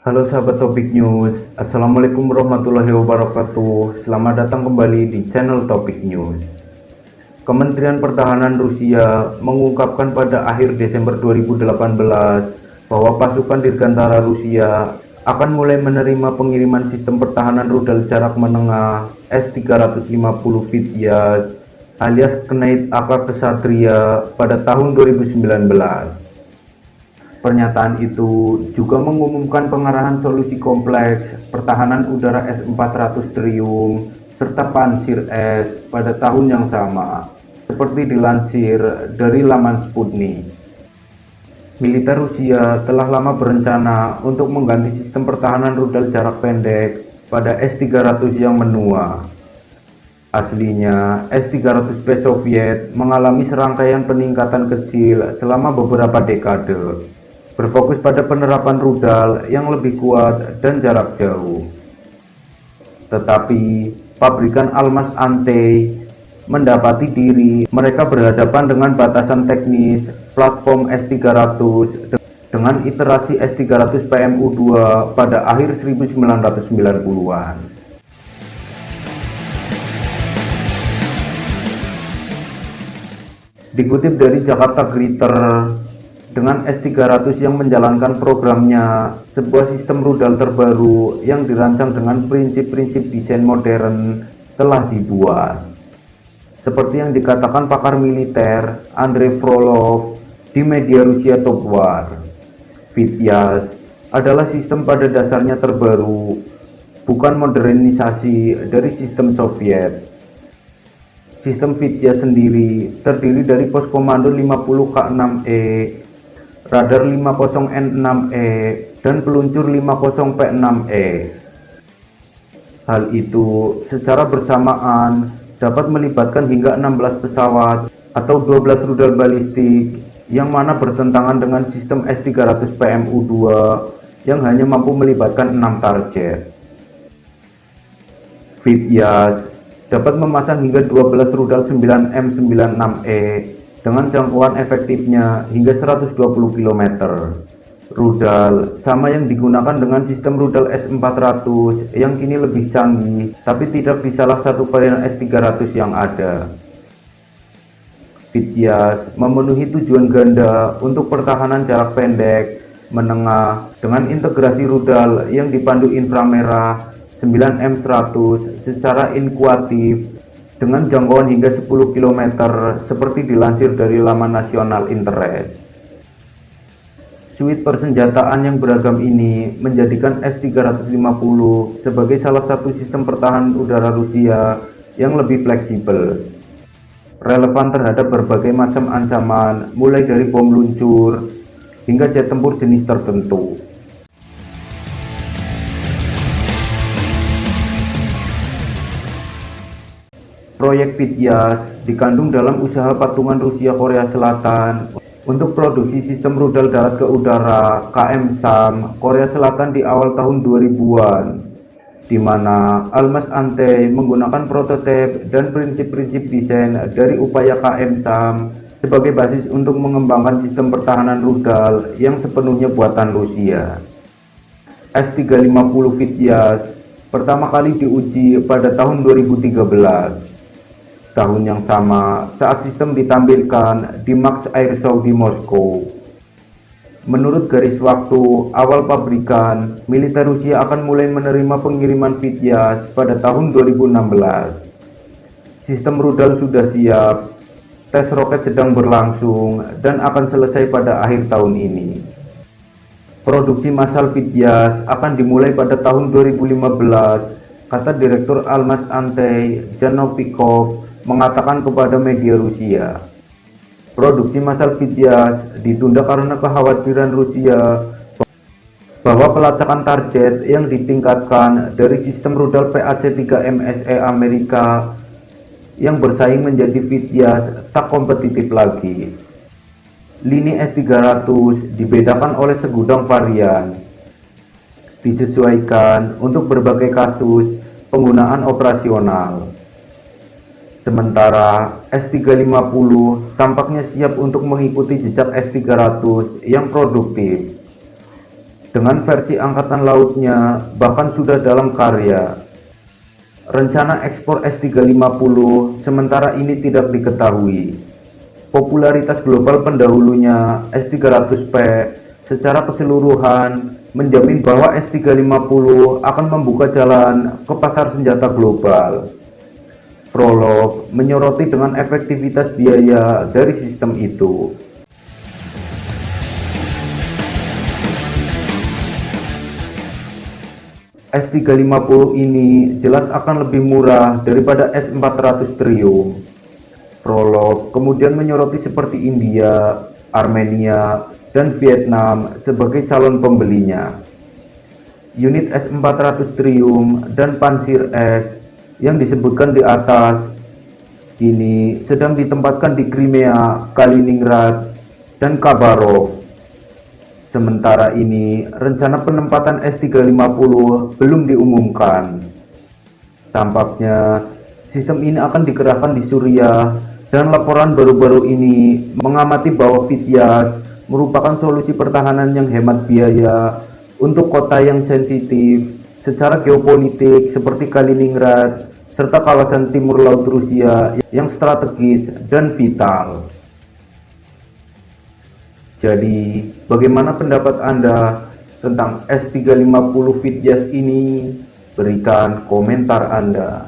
Halo sahabat Topik News, Assalamualaikum warahmatullahi wabarakatuh. Selamat datang kembali di channel Topik News. Kementerian Pertahanan Rusia mengungkapkan pada akhir Desember 2018 bahwa pasukan Dirgantara Rusia akan mulai menerima pengiriman sistem pertahanan rudal jarak menengah S-350 Vityaz alias Knight Aka Ksatria pada tahun 2019. Pernyataan itu juga mengumumkan pengarahan solusi kompleks pertahanan udara S-400 Triumph serta Pansir S pada tahun yang sama, seperti dilansir dari laman Sputnik. Militer Rusia telah lama berencana untuk mengganti sistem pertahanan rudal jarak pendek pada S-300 yang menua. Aslinya, S-300 Soviet mengalami serangkaian peningkatan kecil selama beberapa dekade, berfokus pada penerapan rudal yang lebih kuat dan jarak jauh. Tetapi, pabrikan Almaz Ante mendapati diri mereka berhadapan dengan batasan teknis platform S-300 dengan iterasi S-300 PMU-2 pada akhir 1990-an. Dikutip dari Jakarta Greeter, dengan S-300 yang menjalankan programnya, sebuah sistem rudal terbaru yang dirancang dengan prinsip-prinsip desain modern telah dibuat. Seperti yang dikatakan pakar militer Andrei Frolov di media Rusia Top War, Vityaz adalah sistem pada dasarnya terbaru, bukan modernisasi dari sistem Soviet. Sistem Vityaz sendiri terdiri dari pos komando 50K6E, radar 50N6E, dan peluncur 50P6E. Hal itu secara bersamaan dapat melibatkan hingga 16 pesawat atau 12 rudal balistik yang mana bertentangan dengan sistem S-300 PMU-2 yang hanya mampu melibatkan 6 target. Vityaz dapat memasang hingga 12 rudal 9M96E dengan jangkauan efektifnya hingga 120 km. Rudal sama yang digunakan dengan sistem rudal S-400 yang kini lebih canggih, tapi tidak di salah satu varian S-300 yang ada. Vityaz memenuhi tujuan ganda untuk pertahanan jarak pendek, menengah, dengan integrasi rudal yang dipandu inframerah 9M100 secara intuitif dengan jangkauan hingga 10 km seperti dilansir dari laman nasional Interest. Suite persenjataan yang beragam ini menjadikan S-350 sebagai salah satu sistem pertahanan udara Rusia yang lebih fleksibel, relevan terhadap berbagai macam ancaman mulai dari bom luncur hingga jet tempur jenis tertentu. Proyek Vityaz dikandung dalam usaha patungan Rusia Korea Selatan untuk produksi sistem rudal darat ke udara KM-SAM Korea Selatan di awal tahun 2000-an, di mana Almaz Ante menggunakan prototip dan prinsip-prinsip desain dari upaya KM-SAM sebagai basis untuk mengembangkan sistem pertahanan rudal yang sepenuhnya buatan Rusia. S-350 Vityaz pertama kali diuji pada tahun 2013. Tahun yang sama saat sistem ditampilkan di Max Air Show di Moskow. Menurut garis waktu awal pabrikan, militer Rusia akan mulai menerima pengiriman Vityaz pada tahun 2016. Sistem rudal sudah siap, tes roket sedang berlangsung dan akan selesai pada akhir tahun ini. Produksi massal Vityaz akan dimulai pada tahun 2015, kata Direktur Almaz Ante Jan Novikov mengatakan kepada media Rusia. Produksi massal Vityaz ditunda karena kekhawatiran Rusia bahwa pelacakan target yang ditingkatkan dari sistem rudal PAC-3MSE Amerika yang bersaing menjadi Vityaz tak kompetitif lagi. Lini S-300 dibedakan oleh segudang varian, disesuaikan untuk berbagai kasus penggunaan operasional. Sementara S-350 tampaknya siap untuk mengikuti jejak S-300 yang produktif. dengan versi angkatan lautnya bahkan sudah dalam karya. Rencana ekspor S-350 sementara ini tidak diketahui. Popularitas global pendahulunya S-300P secara keseluruhan menjamin bahwa S-350 akan membuka jalan ke pasar senjata global. Prolog menyoroti dengan efektivitas biaya dari sistem itu. S-350 ini jelas akan lebih murah daripada S-400 Triumph. Prolog kemudian menyoroti seperti India, Armenia, dan Vietnam sebagai calon pembelinya. Unit S-400 Triumph dan Pansir S yang disebutkan di atas ini sedang ditempatkan di Crimea, Kaliningrad, dan Khabarov. Sementara ini, rencana penempatan S-350 belum diumumkan. Tampaknya, sistem ini akan dikerahkan di Suriah, dan laporan baru-baru ini mengamati bahwa Fityas merupakan solusi pertahanan yang hemat biaya untuk kota yang sensitif secara geopolitik seperti Kaliningrad, serta kawasan timur laut Rusia yang strategis dan vital. Jadi, bagaimana pendapat Anda tentang S-350 Fityas ini? Berikan komentar Anda.